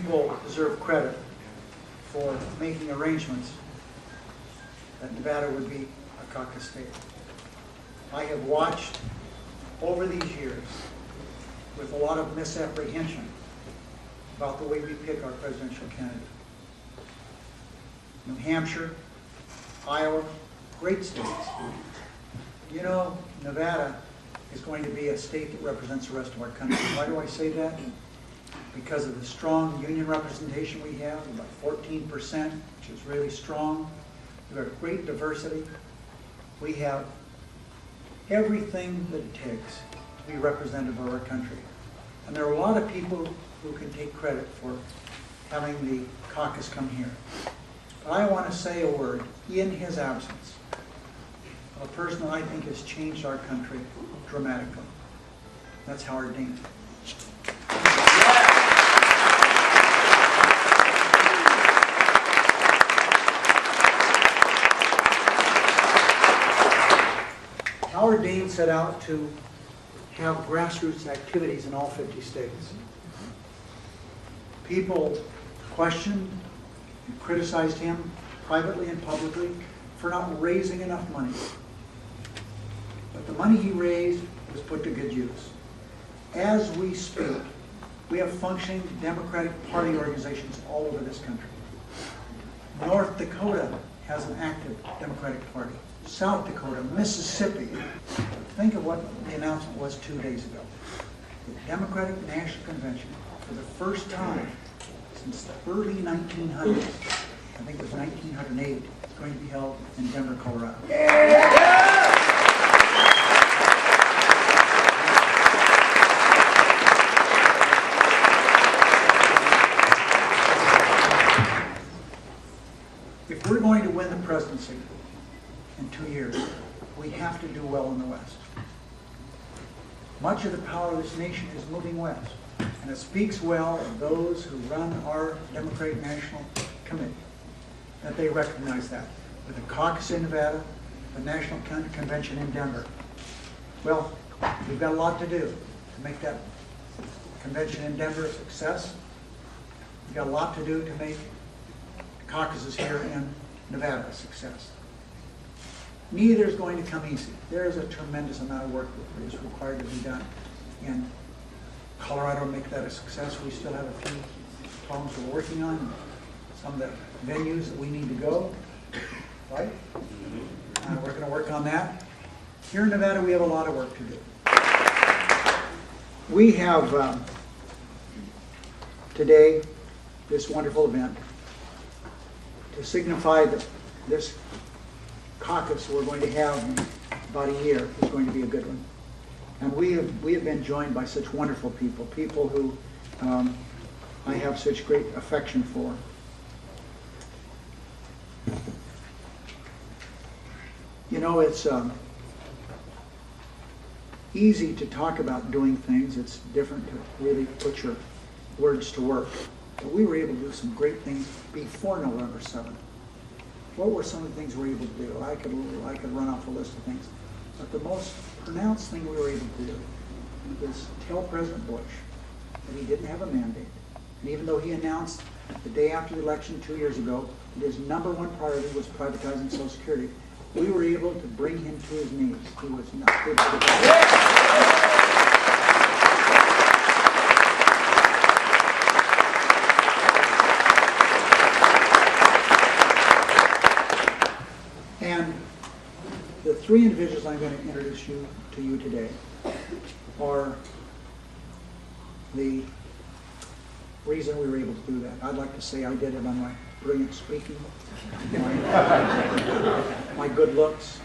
people deserve credit for making arrangements that Nevada would be a caucus state. I have watched over these years with a lot of misapprehension about the way we pick our presidential candidate. New Hampshire, Iowa, great states. You know, Nevada is going to be a state that represents the rest of our country. Why do I say that? Because of the strong union representation we have, about 14%, which is really strong. We have great diversity. We have everything that it takes to be representative of our country. And there are a lot of people who can take credit for having the caucus come here. But I want to say a word in his absence of a person that I think has changed our country dramatically. That's Howard Dean. Howard Dean set out to have grassroots activities in all 50 states. People questioned and criticized him privately and publicly for not raising enough money. But the money he raised was put to good use. As we speak, we have functioning Democratic Party organizations all over this country. North Dakota has an active Democratic Party. South Dakota, Mississippi. Think of what the announcement was 2 days ago. The Democratic National Convention, for the first time since the early 1900s, I think it was 1908, is going to be held in Denver, Colorado. If we're going to win the presidency in 2 years, we have to do well in the West. Much of the power of this nation is moving west, and it speaks well of those who run our Democratic National Committee, that they recognize that. With the caucus in Nevada, the National Convention in Denver. Well, we've got a lot to do to make that convention in Denver a success. We've got a lot to do to make the caucuses here in Nevada a success. Neither is going to come easy. There is a tremendous amount of work that is required to be done in Colorado to make that a success. We still have a few problems we're working on. Some of the venues that we need to go, right? We're going to work on that. Here in Nevada, we have a lot of work to do. We have today this wonderful event to signify that this caucus we're going to have in about a year is going to be a good one. And we have been joined by such wonderful people who I have such great affection for. You know, it's easy to talk about doing things. It's different to really put your words to work. But we were able to do some great things before November 7th. What were some of the things we were able to do? I could run off a list of things. But the most pronounced thing we were able to do is tell President Bush that he didn't have a mandate. And even though he announced the day after the election 2 years ago that his number one priority was privatizing Social Security, we were able to bring him to his knees. He was not good for the government. And the three individuals I'm going to introduce to you today are the reason we were able to do that. I'd like to say I did it on my brilliant speaking, my good looks,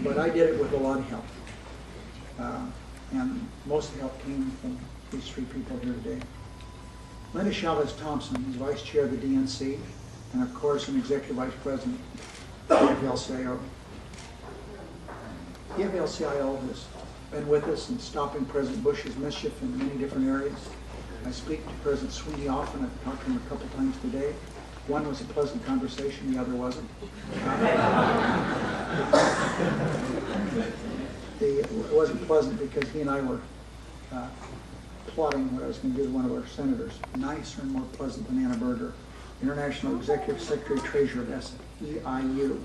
but I did it with a lot of help. And most of the help came from these three people here today. Linda Chavez Thompson is Vice Chair of the DNC, and of course an Executive Vice President of the AFL-CIO. The AFL-CIO has been with us in stopping President Bush's mischief in many different areas. I speak to President Sweeney often. I've talked to him a couple times today. One was a pleasant conversation, the other wasn't. It wasn't pleasant because he and I were plotting what I was going to do to one of our senators. Nicer and more pleasant than Anna Berger, International Executive Secretary Treasurer of SEIU,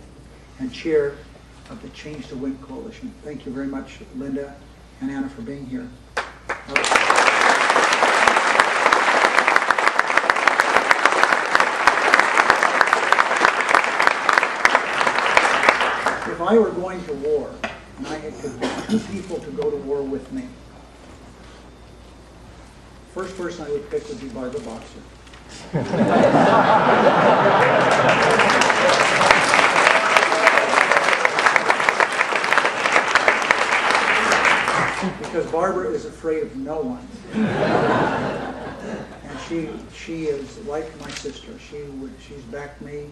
and Chair of the Change to Win Coalition. Thank you very much, Linda and Anna, for being here. If I were going to war, and I had two people to go to war with me, the first person I would pick would be Barbara Boxer. Because Barbara is afraid of no one. And she is like my sister. She's backed me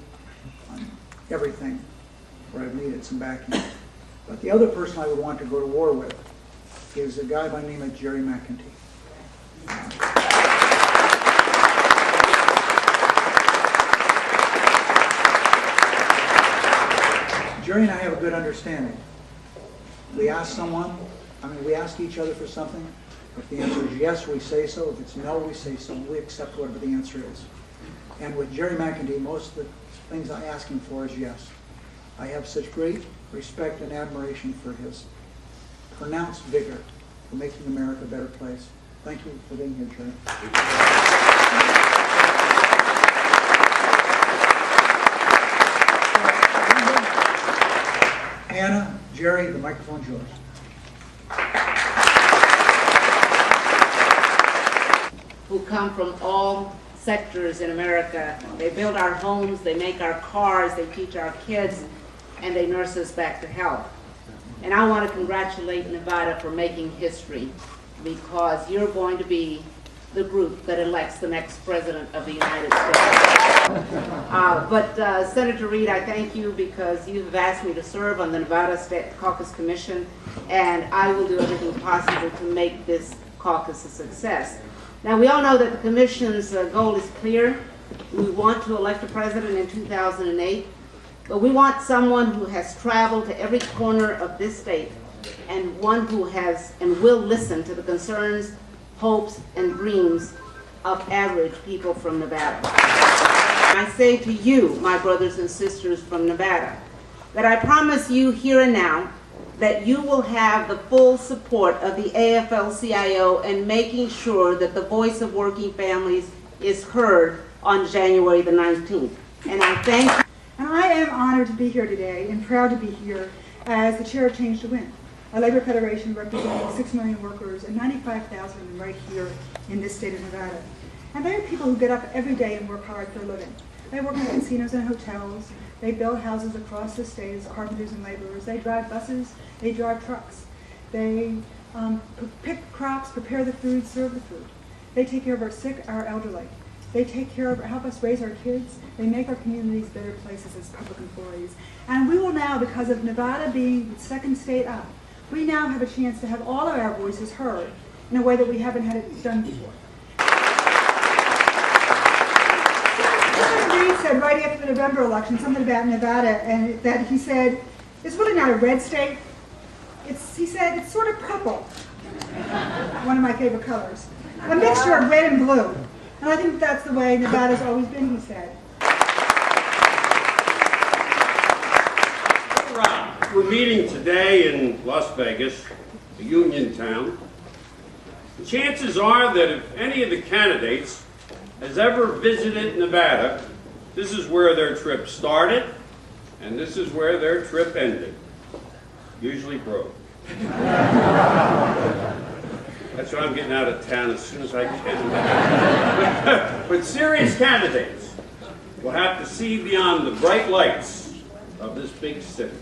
on everything where I've needed some backing. But the other person I would want to go to war with is a guy by the name of Jerry McEntee. Jerry and I have a good understanding. We ask we ask each other for something. If the answer is yes, we say so. If it's no, we say so. We accept whatever the answer is. And with Jerry McEntee, most of the things I ask him for is yes. I have such great respect and admiration for his pronounced vigor for making America a better place. Thank you for being here, Jerry. Anna, Jerry, the microphone's yours. Who come from all sectors in America. They build our homes, they make our cars, they teach our kids, and they nurse us back to health. And I want to congratulate Nevada for making history, because you're going to be the group that elects the next president of the United States. Senator Reid, I thank you because you've asked me to serve on the Nevada State Caucus Commission, and I will do everything possible to make this caucus a success. Now, we all know that the Commission's goal is clear. We want to elect a president in 2008, but we want someone who has traveled to every corner of this state, and one who has and will listen to the concerns, hopes, and dreams of average people from Nevada. I say to you, my brothers and sisters from Nevada, that I promise you here and now that you will have the full support of the AFL-CIO in making sure that the voice of working families is heard on January the 19th. And I thank you. And I am honored to be here today and proud to be here as the chair of Change to Win, a labor federation representing 6 million workers and 95,000 of them right here in this state of Nevada. And they are people who get up every day and work hard for a living. They work in casinos and hotels. They build houses across the state as carpenters and laborers. They drive buses. They drive trucks. They pick crops, prepare the food, serve the food. They take care of our sick, our elderly. They help us raise our kids. They make our communities better places as public employees. And we will now, because of Nevada being the second state up, we now have a chance to have all of our voices heard in a way that we haven't had it done before. Senator Reid said right after the November election something about Nevada, and that he said, it's really not a red state. He said, it's sort of purple. One of my favorite colors. A mixture of red and blue. And I think that's the way Nevada's always been, he said. All right. We're meeting today in Las Vegas, a union town. The chances are that if any of the candidates has ever visited Nevada, this is where their trip started, and this is where their trip ended. Usually broke. That's why I'm getting out of town as soon as I can. But serious candidates will have to see beyond the bright lights of this big city.